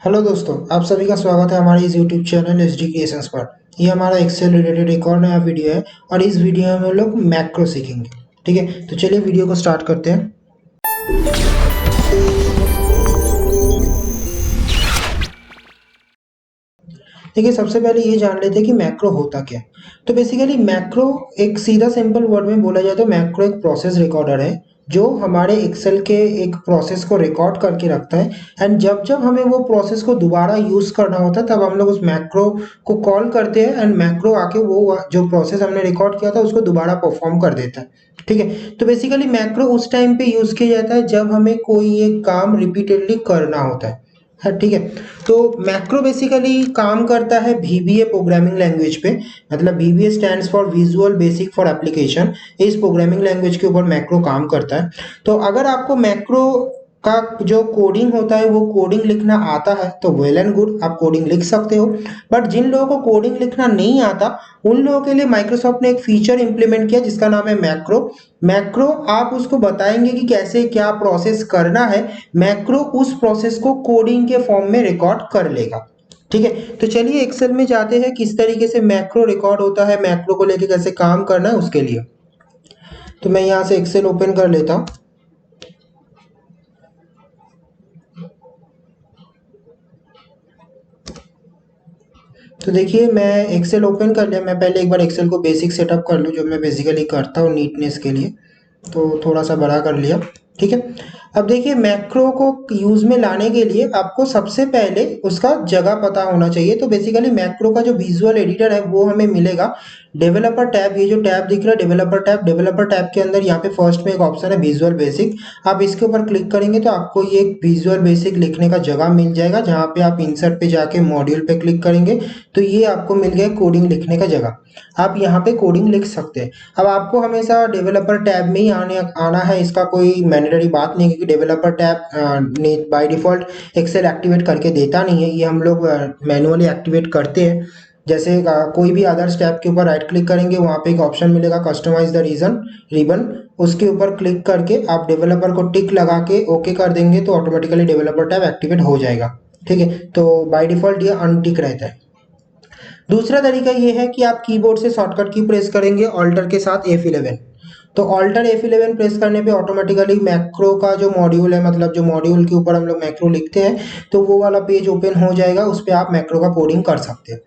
Hello दोस्तों, आप सभी का स्वागत है हमारे इस YouTube channel S D creations पर। ये हमारा एक्सेल रिलेटेड एक और नया वीडियो है और इस वीडियो में हम लोग मैक्रो सीखेंगे। ठीक है, तो चलिए वीडियो को स्टार्ट करते हैं। देखिए, सबसे पहले ये जान लेते हैं कि मैक्रो होता क्या है। तो बेसिकली मैक्रो एक सीधा सिंपल वर्ड में बोला जाए तो मैक्रो एक प्रोसेस रिकॉर्डर है जो हमारे एक्सेल के एक प्रोसेस को रिकॉर्ड करके रखता है। एंड जब जब हमें वो प्रोसेस को दोबारा यूज करना होता है तब हम लोग उस मैक्रो को कॉल करते हैं एंड मैक्रो आके वो जो प्रोसेस हमने रिकॉर्ड किया था उसको दोबारा परफॉर्म कर देता है। ठीक है, तो बेसिकली मैक्रो उस टाइम पे यूज किया जाता है जब हमें कोई एक काम रिपीटेडली करना होता है। हाँ, ठीक है। तो मैक्रो बेसिकली काम करता है वीबीए प्रोग्रामिंग लैंग्वेज पे। मतलब VBA stands for visual basic for application. इस प्रोग्रामिंग लैंग्वेज के ऊपर मैक्रो काम करता है। तो अगर आपको मैक्रो का जो कोडिंग होता है वो कोडिंग लिखना आता है तो वेल एंड गुड, आप कोडिंग लिख सकते हो। बट जिन लोगों को कोडिंग लिखना नहीं आता उन लोगों के लिए माइक्रोसॉफ्ट ने एक फीचर इंप्लीमेंट किया जिसका नाम है मैक्रो। मैक्रो आप उसको बताएंगे कि कैसे क्या प्रोसेस करना है, मैक्रो उस प्रोसेस को कोडिंग के फॉर्म में रिकॉर्ड कर लेगा। ठीक है, तो चलिए एक्सेल में जाते हैं किस तरीके से मैक्रो रिकॉर्ड होता है, मैक्रो को लेके कैसे काम करना है उसके लिए। तो मैं यहाँ से एक्सेल ओपन कर लेता हूँ। तो देखिए, मैं एक्सेल ओपन कर लिया। मैं पहले एक बार एक्सेल को बेसिक सेटअप कर लूँ जो मैं बेसिकली करता हूँ नीटनेस के लिए। तो थोड़ा सा बड़ा कर लिया। ठीक है, अब देखिए मैक्रो को यूज में लाने के लिए आपको सबसे पहले उसका जगह पता होना चाहिए। तो बेसिकली मैक्रो का जो विजुअल एडिटर है वो हमें मिलेगा डेवलपर टैब। ये जो टैब दिख रहा है डेवलपर टैब, डेवलपर टैब के अंदर यहाँ पे फर्स्ट में एक ऑप्शन है विजुअल बेसिक। आप इसके ऊपर क्लिक करेंगे तो आपको ये एक विजुअल बेसिक लिखने का जगह मिल जाएगा जहाँ पे आप इंसर्ट पे जाके मॉड्यूल पे क्लिक करेंगे तो ये आपको मिल गया कोडिंग लिखने का जगह। आप यहाँ पे कोडिंग लिख सकते हैं। अब आपको हमेशा डेवलपर टैब में ही आना है, इसका कोई मैंडेटरी बात नहीं है क्योंकि developer tab by default Excel activate करके देता नहीं है। ये हम लोग मैनुअली एक्टिवेट करते हैं। जैसे कोई भी अदर्स टैब के ऊपर राइट क्लिक करेंगे, वहाँ पे एक ऑप्शन मिलेगा कस्टमाइज द रीजन रिबन। उसके ऊपर क्लिक करके आप डेवलपर को टिक लगा के ओके कर देंगे तो ऑटोमेटिकली डेवलपर टैब एक्टिवेट हो जाएगा। ठीक है, तो बाय डिफॉल्ट ये अनटिक रहता है। दूसरा तरीका ये है कि आप कीबोर्ड से शॉर्टकट की प्रेस करेंगे ऑल्टर के साथ F11। तो ऑल्टर F11 प्रेस करने पे ऑटोमेटिकली मैक्रो का जो मॉड्यूल है, मतलब जो मॉड्यूल के ऊपर हम लोग मैक्रो लिखते हैं, तो वो वाला पेज ओपन हो जाएगा। उस पर आप मैक्रो का कोडिंग कर सकते हैं।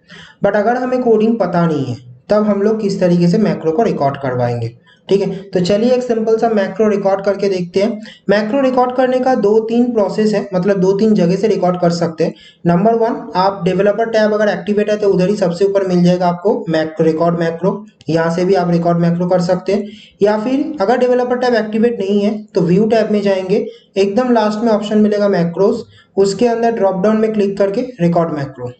बट अगर हमें कोडिंग पता नहीं है तब हम लोग किस तरीके से मैक्रो को रिकॉर्ड करवाएंगे। ठीक है, तो चलिए एक सिंपल सा मैक्रो रिकॉर्ड करके देखते हैं। मैक्रो रिकॉर्ड करने का दो तीन प्रोसेस है, मतलब दो तीन जगह से रिकॉर्ड कर सकते हैं। नंबर वन, आप डेवलपर टैब अगर एक्टिवेट है तो उधर ही सबसे ऊपर मिल जाएगा आपको रिकॉर्ड मैक्रो। यहाँ से भी आप रिकॉर्ड मैक्रो कर सकते हैं। या फिर अगर डेवलपर टैब एक्टिवेट नहीं है तो व्यू टैब में जाएंगे, एकदम लास्ट में ऑप्शन मिलेगा मैक्रोस, उसके अंदर ड्रॉप डाउन में क्लिक करके रिकॉर्ड मैक्रो।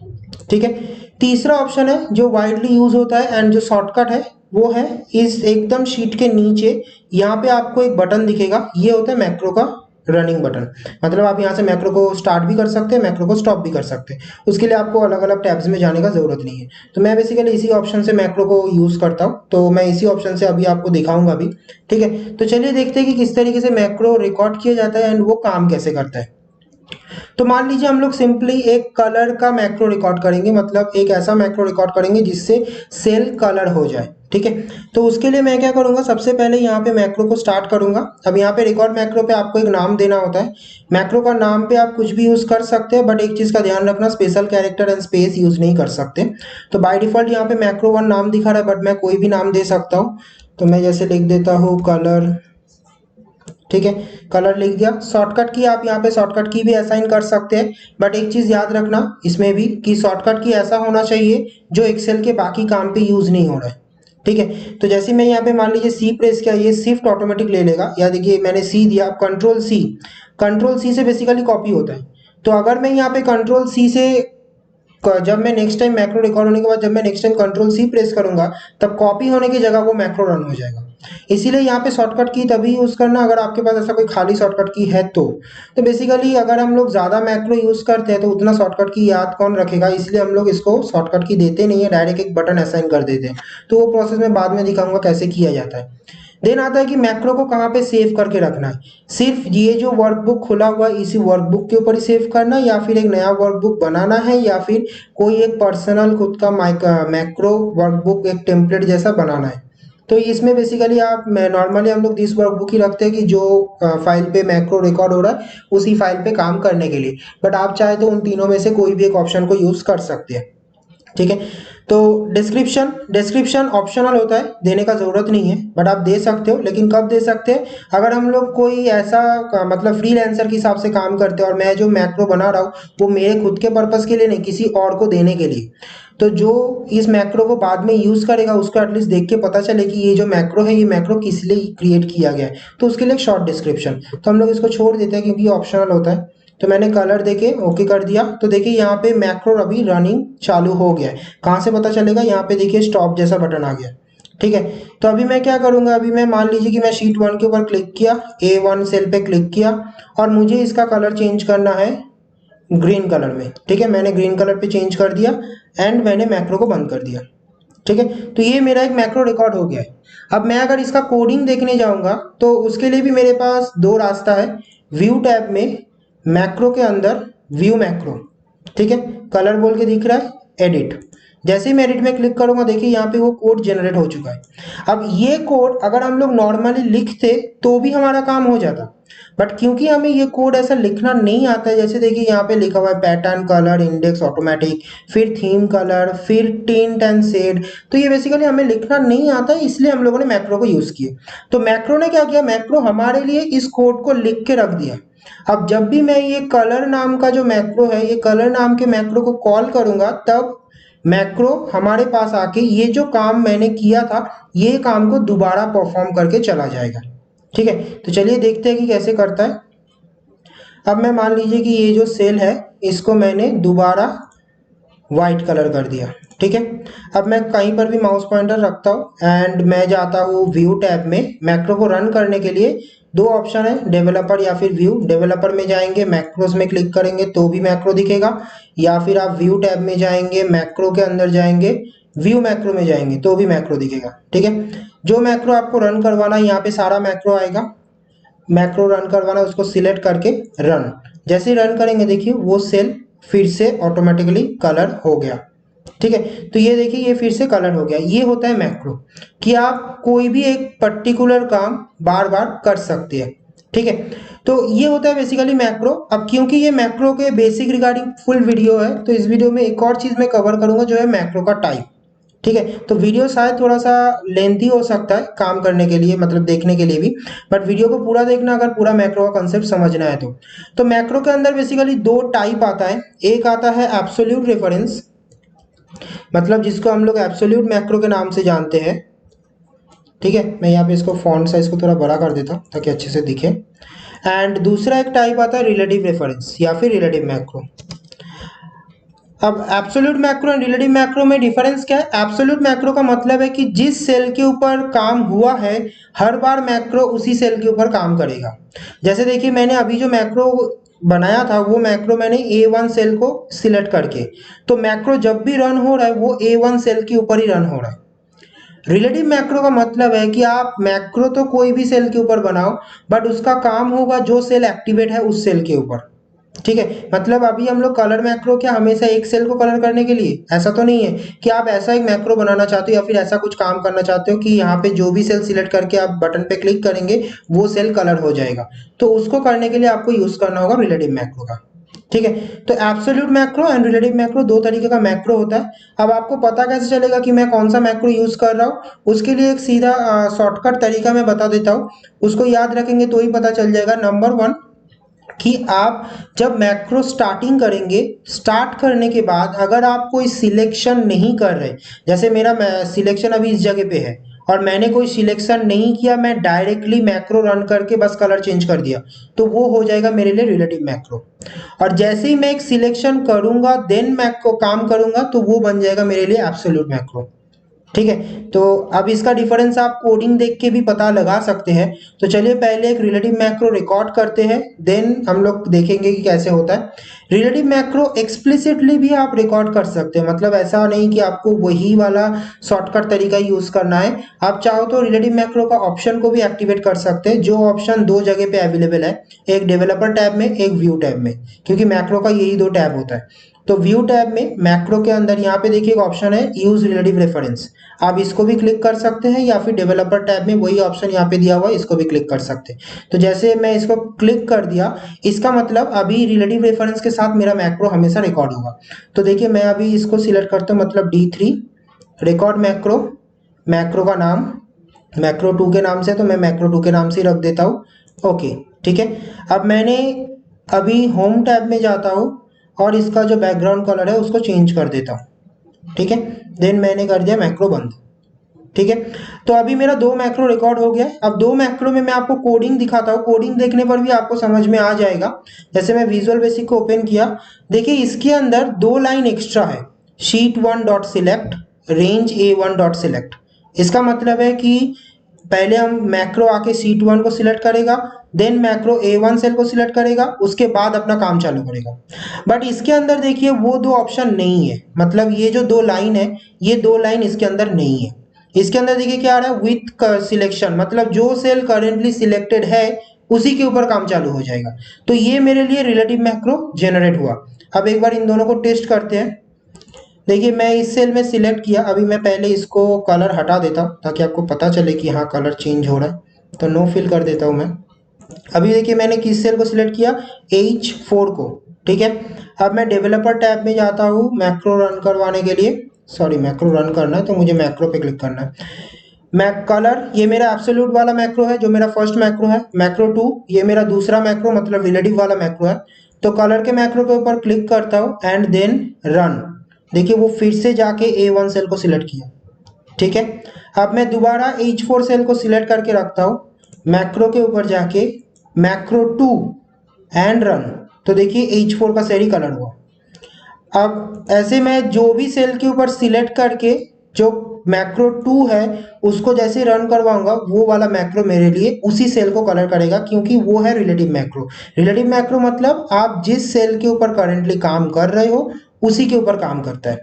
ठीक है, तीसरा ऑप्शन है जो वाइडली यूज होता है एंड जो शॉर्टकट है वो है इस एकदम शीट के नीचे यहाँ पे आपको एक बटन दिखेगा, ये होता है मैक्रो का रनिंग बटन। मतलब आप यहाँ से मैक्रो को स्टार्ट भी कर सकते हैं, मैक्रो को स्टॉप भी कर सकते हैं। उसके लिए आपको अलग अलग टैब्स में जाने का जरूरत नहीं है। तो मैं बेसिकली इसी ऑप्शन से मैक्रो को यूज करता हूँ, तो मैं इसी ऑप्शन से अभी आपको दिखाऊंगा भी। ठीक है, तो चलिए देखते हैं कि किस तरीके से मैक्रो रिकॉर्ड किया जाता है एंड वो काम कैसे करता है। तो मान लीजिए हम लोग सिंपली एक कलर का मैक्रो रिकॉर्ड करेंगे, मतलब एक ऐसा मैक्रो रिकॉर्ड करेंगे जिससे सेल कलर हो जाए। ठीक है, तो उसके लिए मैं क्या करूंगा, सबसे पहले यहाँ पे मैक्रो को स्टार्ट करूंगा। अब यहाँ पे रिकॉर्ड मैक्रो पे आपको एक नाम देना होता है। मैक्रो का नाम पे आप कुछ भी यूज कर सकते हैं, बट एक चीज का ध्यान रखना, special character and space use नहीं कर सकते। तो बाय डिफॉल्ट यहाँ पे मैक्रो वन नाम दिखा रहा है, बट मैं कोई भी नाम दे सकता हूँ। तो मैं जैसे लिख देता हूँ कलर। ठीक है, कलर लिख दिया। शॉर्टकट की आप यहाँ पे शॉर्टकट की भी असाइन कर सकते हैं, बट एक चीज याद रखना इसमें भी कि शॉर्टकट की ऐसा होना चाहिए जो एक्सेल के बाकी काम पे यूज नहीं हो रहा है। ठीक है, तो जैसे मैं यहाँ पे मान लीजिए सी प्रेस किया, ये शिफ्ट ऑटोमेटिक ले लेगा। या देखिए मैंने सी दिया, कंट्रोल सी, कंट्रोल सी से बेसिकली कॉपी होता है। तो अगर मैं यहाँ पे कंट्रोल सी से जब मैं नेक्स्ट टाइम मैक्रो रिकॉर्ड होने के बाद जब मैं next time control C press करूंगा तब कॉपी होने की जगह वो मैक्रो रन हो जाएगा। इसीलिए यहाँ पे शॉर्टकट की तभी यूज करना अगर आपके पास ऐसा कोई खाली शॉर्टकट की है तो बेसिकली अगर हम लोग ज्यादा मैक्रो यूज करते हैं तो उतना शॉर्टकट की याद कौन रखेगा, इसलिए हम लोग इसको शॉर्टकट की देते नहीं है, डायरेक्ट एक बटन असाइन कर देते हैं। तो वो प्रोसेस मैं बाद में दिखाऊंगा कैसे किया जाता है। देन आता है कि मैक्रो को कहाँ पे सेव करके रखना है। सिर्फ ये जो वर्कबुक खुला हुआ है इसी वर्कबुक के ऊपर ही सेव करना है, या फिर एक नया वर्कबुक बनाना है, या फिर कोई एक पर्सनल खुद का मैक्रो वर्कबुक एक टेम्पलेट जैसा बनाना है। तो इसमें बेसिकली आप नॉर्मली हम लोग दिस वर्कबुक ही रखते हैं कि जो फाइल पे मैक्रो रिकॉर्ड हो रहा है उसी फाइल पे काम करने के लिए, बट आप चाहे तो उन तीनों में से कोई भी एक ऑप्शन को यूज कर सकते हैं। ठीक है, तो डिस्क्रिप्शन डिस्क्रिप्शन ऑप्शनल होता है, देने का ज़रूरत नहीं है, बट आप दे सकते हो। लेकिन कब दे सकते हैं, अगर हम लोग कोई ऐसा मतलब फ्रीलांसर के हिसाब से काम करते हैं और मैं जो मैक्रो बना रहा हूँ वो मेरे खुद के पर्पज़ के लिए नहीं, किसी और को देने के लिए, तो जो इस मैक्रो को बाद में यूज़ करेगा उसको एटलीस्ट देख के पता चले कि ये जो मैक्रो है ये मैक्रो किस लिए क्रिएट किया गया है, तो उसके लिए एक शॉर्ट डिस्क्रिप्शन। तो हम लोग इसको छोड़ देते हैं क्योंकि ये ऑप्शनल होता है। तो मैंने कलर देके ओके कर दिया। तो देखिए यहाँ पे मैक्रो अभी रनिंग चालू हो गया है। कहाँ से पता चलेगा, यहाँ पे देखिए स्टॉप जैसा बटन आ गया। ठीक है, तो अभी मैं क्या करूँगा, अभी मैं मान लीजिए कि मैं शीट 1 के ऊपर क्लिक किया, A1 सेल पे क्लिक किया और मुझे इसका कलर चेंज करना है ग्रीन कलर में। ठीक है, मैंने ग्रीन कलर पे चेंज कर दिया एंड मैंने मैक्रो को बंद कर दिया। ठीक है, तो ये मेरा एक मैक्रो रिकॉर्ड हो गया है। अब मैं अगर इसका कोडिंग देखने जाऊंगा तो उसके लिए भी मेरे पास दो रास्ता है। व्यू टैब में मैक्रो के अंदर व्यू मैक्रो, ठीक है, कलर बोल के दिख रहा है, एडिट। जैसे ही मैं एडिट में क्लिक करूंगा देखिए यहाँ पे वो कोड जनरेट हो चुका है। अब ये कोड अगर हम लोग नॉर्मली लिखते तो भी हमारा काम हो जाता, बट क्योंकि हमें ये कोड ऐसा लिखना नहीं आता है, जैसे देखिए यहाँ पे लिखा हुआ है पैटर्न कलर इंडेक्स ऑटोमेटिक, फिर थीम कलर, फिर टिंट एंड शेड, तो ये बेसिकली हमें लिखना नहीं आता है, इसलिए हम लोगों ने मैक्रो को यूज किया। तो मैक्रो ने क्या किया, मैक्रो हमारे लिए इस कोड को लिख के रख दिया। अब जब भी मैं ये कलर नाम का जो मैक्रो है, ये कलर नाम के मैक्रो को कॉल करूंगा, तब मैक्रो हमारे पास आके ये जो काम मैंने किया था ये काम को दोबारा परफॉर्म करके चला जाएगा। ठीक है, तो चलिए देखते हैं कि कैसे करता है। अब मैं मान लीजिए कि ये जो सेल है इसको मैंने दोबारा वाइट कलर कर दिया। ठीक है, अब मैं कहीं पर भी माउस पॉइंटर रखता हूँ एंड मैं जाता हूँ व्यू टैब में। मैक्रो को रन करने के लिए दो ऑप्शन है, डेवलपर या फिर व्यू। डेवलपर में जाएंगे, मैक्रोस में क्लिक करेंगे तो भी मैक्रो दिखेगा, या फिर आप व्यू टैब में जाएंगे, मैक्रो के अंदर जाएंगे, व्यू मैक्रो में जाएंगे तो भी मैक्रो दिखेगा। ठीक है, जो मैक्रो आपको रन करवाना है यहाँ पे सारा मैक्रो आएगा। मैक्रो रन करवाना है उसको सिलेक्ट करके रन, जैसे ही रन करेंगे देखिए वो सेल फिर से ऑटोमेटिकली कलर हो गया। ठीक है, तो ये देखिए ये फिर से कलर हो गया। ये होता है मैक्रो, कि आप कोई भी एक पर्टिकुलर काम बार बार कर सकते हैं। ठीक है, तो ये होता है बेसिकली मैक्रो। अब क्योंकि ये मैक्रो के बेसिक रिगार्डिंग फुल वीडियो है तो इस वीडियो में एक और चीज मैं कवर करूंगा जो है मैक्रो का टाइप। ठीक है, तो वीडियो शायद थोड़ा सा लेंथी हो सकता है काम करने के लिए, मतलब देखने के लिए भी, बट वीडियो को पूरा देखना अगर पूरा मैक्रो का कंसेप्ट समझना है तो मैक्रो के अंदर बेसिकली दो टाइप आता है। एक आता है एब्सोल्यूट रेफरेंस, मतलब जिसको हम लोग एब्सोल्यूट मैक्रो के नाम से जानते हैं। ठीक है, मैं यहाँ पे इसको फॉन्ट साइज को थोड़ा बड़ा कर देता हूँ ताकि अच्छे से दिखे। एंड दूसरा एक टाइप आता है रिलेटिव रेफरेंस या फिर रिलेटिव मैक्रो। अब absolute macro and relative macro में डिफरेंस क्या है। एब्सोल्यूट मैक्रो का मतलब है कि जिस सेल के ऊपर काम हुआ है हर बार मैक्रो उसी सेल के ऊपर काम करेगा। जैसे देखिए मैंने अभी जो मैक्रो बनाया था वो मैक्रो मैंने A1 सेल को सिलेक्ट करके, तो मैक्रो जब भी रन हो रहा है वो A1 सेल के ऊपर ही रन हो रहा है। रिलेटिव मैक्रो का मतलब है कि आप मैक्रो तो कोई भी सेल के ऊपर बनाओ, बट उसका काम होगा जो सेल एक्टिवेट है उस सेल के ऊपर। ठीक है, मतलब अभी हम लोग कलर मैक्रो क्या हमेशा एक सेल को कलर करने के लिए, ऐसा तो नहीं है कि आप ऐसा एक मैक्रो बनाना चाहते हो या फिर ऐसा कुछ काम करना चाहते हो कि यहाँ पे जो भी सेल सिलेक्ट करके आप बटन पे क्लिक करेंगे वो सेल कलर हो जाएगा। तो उसको करने के लिए आपको यूज करना होगा रिलेटिव मैक्रो का। ठीक है, तो absolute macro and relative macro दो तरीके का मैक्रो होता है। अब आपको पता कैसे चलेगा कि मैं कौन सा मैक्रो यूज कर रहा हूँ, उसके लिए एक सीधा शॉर्टकट तरीका मैं बता देता हूँ, उसको याद रखेंगे तो ही पता चल जाएगा। नंबर 1 कि आप जब मैक्रो स्टार्टिंग करेंगे, स्टार्ट करने के बाद अगर आप कोई सिलेक्शन नहीं कर रहे, जैसे मेरा सिलेक्शन अभी इस जगह पे है और मैंने कोई सिलेक्शन नहीं किया, मैं डायरेक्टली मैक्रो रन करके बस कलर चेंज कर दिया, तो वो हो जाएगा मेरे लिए रिलेटिव मैक्रो। और जैसे ही मैं एक सिलेक्शन करूंगा देन मैक्रो काम करूंगा तो वो बन जाएगा मेरे लिए एब्सोल्यूट मैक्रो। ठीक है। तो अब इसका डिफरेंस आप कोडिंग देख के भी पता लगा सकते हैं। तो चलिए पहले एक रिलेटिव मैक्रो रिकॉर्ड करते हैं, देन हम लोग देखेंगे कि कैसे होता है। रिलेटिव मैक्रो एक्सप्लिसिटली भी आप रिकॉर्ड कर सकते हैं, मतलब ऐसा नहीं कि आपको वही वाला शॉर्टकट तरीका यूज करना है। आप चाहो तो रिलेटिव मैक्रो का ऑप्शन को भी एक्टिवेट कर सकते हैं, जो ऑप्शन दो जगह पे अवेलेबल है, एक डेवलपर टैब में, एक व्यू टैब में, क्योंकि मैक्रो का यही दो टैब होता है। तो व्यू टैब में मैक्रो के अंदर यहाँ पे देखिए एक ऑप्शन है यूज रिलेटिव रेफरेंस, आप इसको भी क्लिक कर सकते हैं, या फिर डेवलपर टैब में वही ऑप्शन यहाँ पे दिया हुआ है, इसको भी क्लिक कर सकते हैं। तो जैसे मैं इसको क्लिक कर दिया, इसका मतलब अभी रिलेटिव रेफरेंस के साथ मेरा मैक्रो हमेशा रिकॉर्ड होगा। तो देखिए मैं अभी इसको सिलेक्ट करता हूँ, मतलब D3 रिकॉर्ड मैक्रो, मैक्रो का नाम मैक्रो 2 के नाम से, तो मैं मैक्रो 2 के नाम से रख देता हूँ। ओके ठीक है। अब मैंने अभी होम टैब में जाता हूँ और इसका जो बैकग्राउंड कलर है उसको चेंज कर देता हूँ। ठीक है, देन मैंने कर दिया मैक्रो बंद। ठीक है, तो अभी मेरा दो मैक्रो रिकॉर्ड हो गया है। अब दो मैक्रो में मैं आपको कोडिंग दिखाता हूँ, कोडिंग देखने पर भी आपको समझ में आ जाएगा। जैसे मैं विजुअल बेसिक को ओपन किया, देखिए इसके अंदर दो लाइन एक्स्ट्रा है, sheet 1 dot select range A1 dot select. इसका मतलब है कि पहले हम मैक्रो आके शीट 1 को सिलेक्ट करेगा, देन मैक्रो A1 सेल को सिलेक्ट करेगा, उसके बाद अपना काम चालू करेगा। बट इसके अंदर देखिए वो दो ऑप्शन नहीं है, मतलब ये जो दो लाइन है, ये दो लाइन इसके अंदर नहीं है। इसके अंदर देखिए क्या आ रहा है, विथ सिलेक्शन, मतलब जो सेल करेंटली सिलेक्टेड है उसी के ऊपर काम चालू हो जाएगा। तो ये मेरे लिए रिलेटिव मैक्रो जनरेट हुआ। अब एक बार इन दोनों को टेस्ट करते हैं। देखिए मैं इस सेल में सिलेक्ट किया, अभी मैं पहले इसको कलर हटा देता हूँ ताकि आपको पता चले कि हाँ कलर चेंज हो रहा है। तो नो फिल कर देता हूँ मैं। अभी देखिए मैंने किस सेल को सिलेक्ट किया, H4 को। ठीक है, अब मैं डेवलपर टैब में जाता हूँ मैक्रो रन करवाने के लिए, सॉरी मैक्रो रन करना है तो मुझे मैक्रो पे क्लिक करना है। मैक कलर ये मेरा एब्सोल्यूट वाला मैक्रो है, जो मेरा फर्स्ट मैक्रो है। मैक्रो 2 ये मेरा दूसरा मैक्रो, मतलब रिलेटिव वाला मैक्रो है। तो कलर के मैक्रो के ऊपर क्लिक करता हूँ एंड देन रन। देखिए वो फिर से जाके A1 सेल को सिलेक्ट किया। ठीक है, अब मैं दोबारा H4 सेल को सिलेक्ट करके रखता हूँ, मैक्रो के ऊपर जाके मैक्रो 2 एंड रन। तो देखिए H4 का सेल ही कलर हुआ। अब ऐसे में जो भी सेल के ऊपर सिलेक्ट करके जो मैक्रो 2 है उसको जैसे रन करवाऊंगा, वो वाला मैक्रो मेरे लिए उसी सेल को कलर करेगा, क्योंकि वो है रिलेटिव मैक्रो। रिलेटिव मैक्रो मतलब आप जिस सेल के ऊपर करेंटली काम कर रहे हो उसी के ऊपर काम करता है।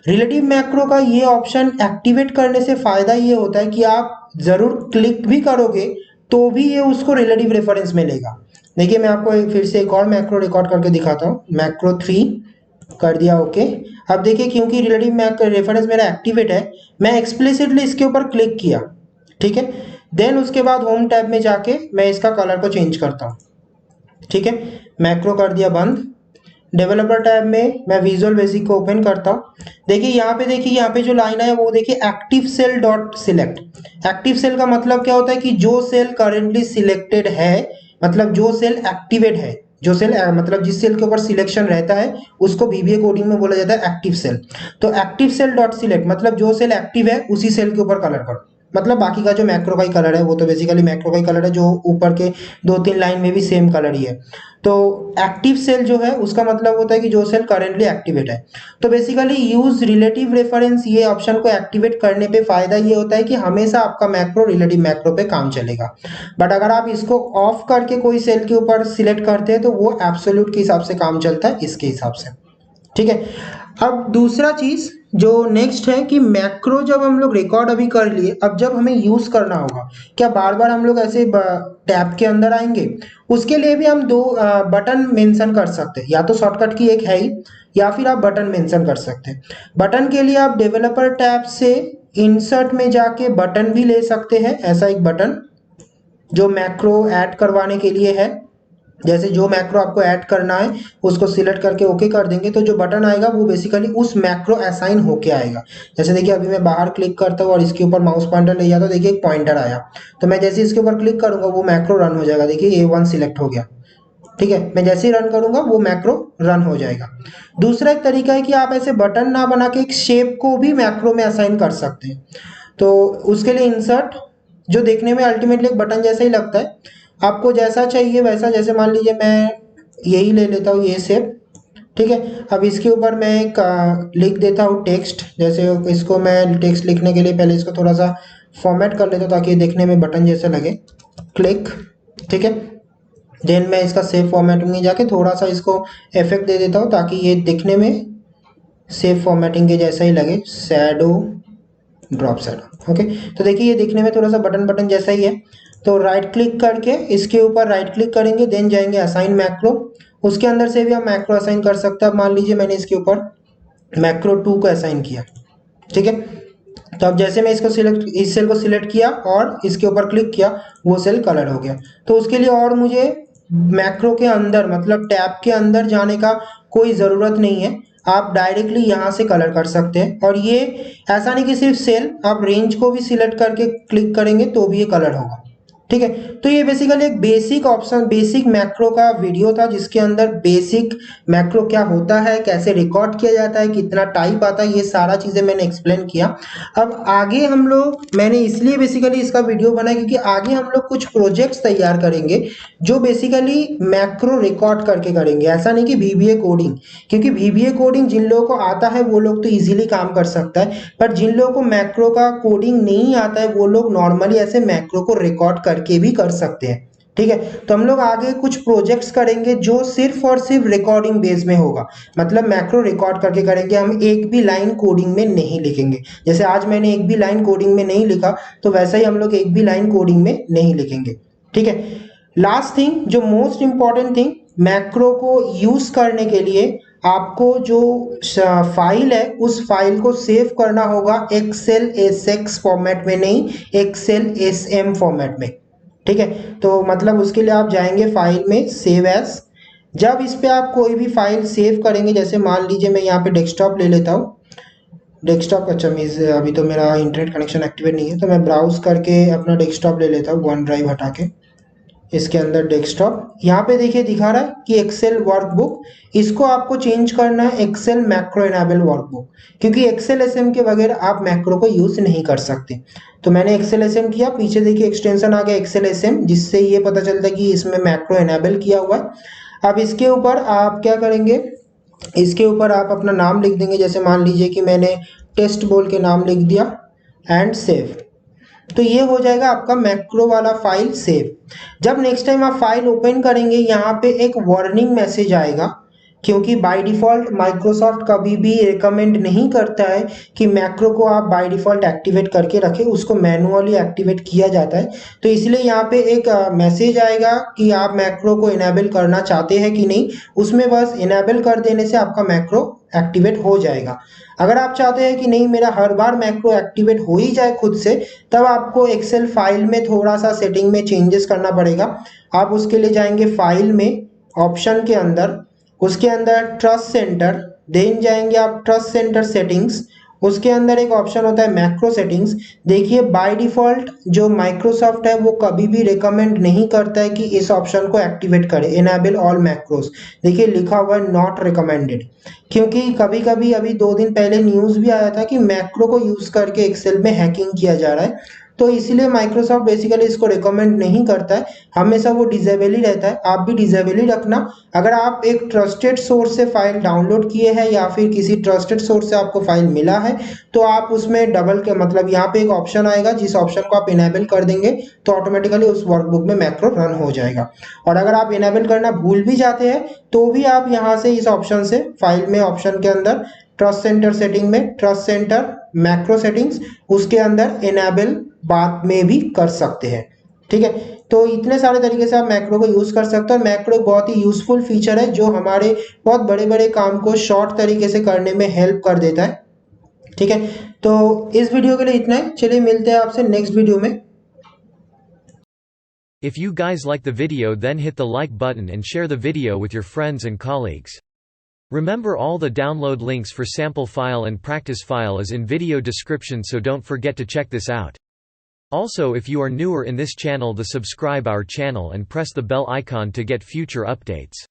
रिलेटिव मैक्रो का ये ऑप्शन एक्टिवेट करने से फायदा ये होता है कि आप जरूर क्लिक भी करोगे तो भी ये उसको रिलेटिव रेफरेंस में लेगा। देखिए मैं आपको फिर से एक और मैक्रो रिकॉर्ड करके दिखाता हूँ, मैक्रो 3 कर दिया। ओके, अब देखिए क्योंकि रिलेटिव मैक रेफरेंस मेरा एक्टिवेट है, मैं एक्सप्लिसिटली इसके ऊपर क्लिक किया। ठीक है, देन उसके बाद होम टैब में जाके मैं इसका कलर को चेंज करता हूँ। ठीक है, मैक्रो कर दिया बंद। डेवलपर टैब में मैं विजुअल बेसिक को ओपन करता हूँ। देखिए यहाँ पे जो लाइन है वो देखिए active cell dot select. Active cell का मतलब क्या होता है कि जो सेल करेंटली सिलेक्टेड है, मतलब जो सेल एक्टिवेट है, जो सेल मतलब जिस सेल के ऊपर सिलेक्शन रहता है उसको VBA कोडिंग में बोला जाता है एक्टिव सेल। तो एक्टिव सेल डॉट सिलेक्ट मतलब जो सेल एक्टिव है उसी सेल के ऊपर कलर करो, मतलब बाकी का जो मैक्रो का ही कलर है वो तो बेसिकली मैक्रो का ही कलर है, जो ऊपर के दो तीन लाइन में भी सेम कलर ही है। तो एक्टिव सेल जो है उसका मतलब होता है कि जो सेल करेंटली एक्टिवेट है। तो बेसिकली यूज रिलेटिव रेफरेंस ये ऑप्शन को एक्टिवेट करने पे फायदा ये होता है कि हमेशा आपका मैक्रो रिलेटिव मैक्रो पे काम चलेगा। बट अगर आप इसको ऑफ करके कोई सेल के ऊपर सिलेक्ट करते हैं तो वो एब्सोल्यूट के हिसाब से काम चलता है, इसके हिसाब से। ठीक है, अब दूसरा चीज जो नेक्स्ट है कि मैक्रो जब हम लोग रिकॉर्ड अभी कर लिए, अब जब हमें यूज करना होगा, क्या बार बार हम लोग ऐसे टैब के अंदर आएंगे? उसके लिए भी हम दो बटन मेंशन कर सकते हैं, या तो शॉर्टकट की एक है ही, या फिर आप बटन मेंशन कर सकते हैं। बटन के लिए आप डेवलपर टैब से इंसर्ट में जाके बटन भी ले सकते हैं, ऐसा एक बटन जो मैक्रो ऐड करवाने के लिए है। जैसे जो मैक्रो आपको ऐड करना है उसको सिलेक्ट करके ओके कर देंगे तो जो बटन आएगा वो बेसिकली उस मैक्रो असाइन होके आएगा। जैसे देखिए अभी मैं बाहर क्लिक करता हूँ और इसके ऊपर माउस पॉइंटर ले जाता हूँ, देखिए एक पॉइंटर आया, तो मैं जैसे इसके ऊपर क्लिक करूंगा वो मैक्रो रन हो जाएगा। देखिए A1 सिलेक्ट हो गया। ठीक है, मैं जैसे ही रन करूंगा वो मैक्रो रन हो जाएगा। दूसरा एक तरीका है कि आप ऐसे बटन ना बना के एक शेप को भी मैक्रो में असाइन कर सकते हैं। तो उसके लिए इंसर्ट, जो देखने में अल्टीमेटली एक बटन जैसा ही लगता है, आपको जैसा चाहिए वैसा, जैसे मान लीजिए मैं यही ले लेता हूँ ये शेप। ठीक है। अब इसके ऊपर मैं एक लिख देता हूँ टेक्स्ट। जैसे इसको मैं टेक्स्ट लिखने के लिए पहले इसको थोड़ा सा फॉर्मेट कर लेता हूँ ताकि ये देखने में बटन जैसा लगे। क्लिक, ठीक है। देन मैं इसका सेव फॉर्मेटिंग में जाके थोड़ा सा इसको इफेक्ट दे देता हूँ ताकि ये दिखने में सेव फॉर्मेटिंग के जैसा ही लगे। Shadow, drop shadow, okay. तो देखिए ये दिखने में थोड़ा सा बटन बटन जैसा ही है। तो राइट क्लिक करके इसके ऊपर राइट क्लिक करेंगे, देन जाएंगे असाइन मैक्रो। उसके अंदर से भी आप मैक्रो असाइन कर सकते हैं। अब मान लीजिए मैंने इसके ऊपर मैक्रो 2 को असाइन किया, ठीक है। तो अब जैसे मैं इसको सिलेक्ट, इस सेल को सिलेक्ट किया और इसके ऊपर क्लिक किया, वो सेल कलर हो गया। तो उसके लिए और मुझे मैक्रो के अंदर मतलब टैब के अंदर जाने का कोई ज़रूरत नहीं है। आप डायरेक्टली यहाँ से कलर कर सकते हैं। और ये ऐसा नहीं कि सिर्फ सेल, आप रेंज को भी सिलेक्ट करके क्लिक करेंगे तो भी ये कलर होगा, ठीक है। तो ये बेसिकली एक बेसिक ऑप्शन, बेसिक मैक्रो का वीडियो था जिसके अंदर बेसिक मैक्रो क्या होता है, कैसे रिकॉर्ड किया जाता है, कितना टाइप आता है, ये सारा चीज़ें मैंने एक्सप्लेन किया। अब आगे हम लोग, मैंने इसलिए बेसिकली इसका वीडियो बनाया क्योंकि आगे हम लोग कुछ प्रोजेक्ट्स तैयार करेंगे जो बेसिकली मैक्रो रिकॉर्ड करके करेंगे। ऐसा नहीं कि VBA कोडिंग, क्योंकि VBA कोडिंग जिन लोगों को आता है वो लोग तो इजीली काम कर सकता है, पर जिन लोगों को मैक्रो का कोडिंग नहीं आता है वो लोग नॉर्मली ऐसे मैक्रो को रिकॉर्ड करके भी कर सकते हैं, ठीक है। तो हम लोग आगे कुछ प्रोजेक्ट्स करेंगे जो सिर्फ और सिर्फ रिकॉर्डिंग बेस में होगा। मतलब मैक्रो रिकॉर्ड करके करेंगे, हम एक भी लाइन कोडिंग में नहीं लिखेंगे। जैसे आज मैंने एक भी लाइन कोडिंग में नहीं लिखा, तो वैसा ही हम लोग एक भी लाइन कोडिंग में नहीं लिखेंगे, ठीक है। लास्ट थिंग, जो मोस्ट इंपॉर्टेंट थिंग, मैक्रो को यूज करने के लिए आपको जो फाइल है उस फाइल को सेव करना होगा एक्सेल SX फॉर्मेट में, नहीं एक्सेल SM फॉर्मेट में, ठीक है। तो मतलब उसके लिए आप जाएंगे फाइल में, सेव एज। जब इस पे आप कोई भी फाइल सेव करेंगे, जैसे मान लीजिए मैं यहाँ पे डेस्कटॉप ले लेता हूँ। डेस्कटॉप, अच्छा मीन्स अभी तो मेरा इंटरनेट कनेक्शन एक्टिवेट नहीं है, तो मैं ब्राउज करके अपना डेस्कटॉप ले लेता हूँ, वन ड्राइव हटा के। इसके अंदर डेस्कटॉप, यहाँ पे देखिए दिखा रहा है कि एक्सेल वर्कबुक, इसको आपको चेंज करना है एक्सेल मैक्रो इनेबल वर्कबुक, क्योंकि एक्सेल SM के बगैर आप मैक्रो को यूज नहीं कर सकते। तो मैंने एक्सेल SM किया, पीछे देखिए एक्सटेंशन आ गया एक्सेल SM, जिससे ये पता चलता है कि इसमें मैक्रो इनेबल किया हुआ है। अब इसके ऊपर आप क्या करेंगे, इसके ऊपर आप अपना नाम लिख देंगे। जैसे मान लीजिए कि मैंने टेस्ट बोल के नाम लिख दिया एंड सेव। तो ये हो जाएगा आपका मैक्रो वाला फाइल सेव। जब नेक्स्ट टाइम आप फाइल ओपन करेंगे, यहाँ पे एक वार्निंग मैसेज आएगा, क्योंकि बाय डिफ़ॉल्ट माइक्रोसॉफ्ट कभी भी रिकमेंड नहीं करता है कि मैक्रो को आप बाय डिफ़ॉल्ट एक्टिवेट करके रखें, उसको मैनुअली एक्टिवेट किया जाता है। तो इसलिए यहाँ पे एक मैसेज आएगा कि आप मैक्रो को इनेबल करना चाहते हैं कि नहीं, उसमें बस इनेबल कर देने से आपका मैक्रो एक्टिवेट हो जाएगा। अगर आप चाहते हैं कि नहीं मेरा हर बार मैक्रो एक्टिवेट हो ही जाए खुद से, तब आपको एक्सेल फाइल में थोड़ा सा सेटिंग में चेंजेस करना पड़ेगा। आप उसके लिए जाएंगे फाइल में, ऑप्शन के अंदर, उसके अंदर ट्रस्ट सेंटर, देन जाएंगे आप ट्रस्ट सेंटर सेटिंग्स, उसके अंदर एक ऑप्शन होता है मैक्रो सेटिंग्स। देखिए बाय डिफ़ॉल्ट जो माइक्रोसॉफ्ट है वो कभी भी रिकमेंड नहीं करता है कि इस ऑप्शन को एक्टिवेट करें, इनेबल ऑल मैक्रोस। देखिए लिखा हुआ है नॉट रिकमेंडेड, क्योंकि कभी कभी अभी 2 दिन पहले न्यूज़ भी आया था कि मैक्रो को यूज़ करके एक्सेल में हैकिंग किया जा रहा है। तो इसलिए माइक्रोसॉफ्ट बेसिकली इसको रिकमेंड नहीं करता है, हमेशा वो डिजेबल ही रहता है। आप भी डिजेबल ही रखना। अगर आप एक ट्रस्टेड सोर्स से फाइल डाउनलोड किए हैं या फिर किसी ट्रस्टेड सोर्स से आपको फाइल मिला है, तो आप उसमें डबल के मतलब यहाँ पे एक ऑप्शन आएगा, जिस ऑप्शन को आप इनेबल कर देंगे तो ऑटोमेटिकली उस वर्कबुक में मैक्रो रन हो जाएगा। और अगर आप इनेबल करना भूल भी जाते हैं तो भी आप यहाँ से इस ऑप्शन से फाइल में, ऑप्शन के अंदर ट्रस्ट सेंटर सेटिंग में, ट्रस्ट सेंटर मैक्रो सेटिंग्स, उसके अंदर इनेबल बाद में भी कर सकते हैं, ठीक है। तो इतने सारे तरीके से आप मैक्रो को यूज कर सकते हैं। और मैक्रो एक बहुत ही यूजफुल फीचर है जो हमारे बहुत बड़े बड़े काम को शॉर्ट तरीके से करने में हेल्प कर देता है, ठीक है। तो इस वीडियो के लिए इतना ही, चलिए मिलते हैं आपसे नेक्स्ट वीडियो में। If you guys like the video, then hit the like button and share the video with your friends and colleagues. Remember, all the download links for sample file and practice file is in video description, so don't forget to check this out. Also, if you are newer in this channel, the subscribe our channel and press the bell icon to get future updates.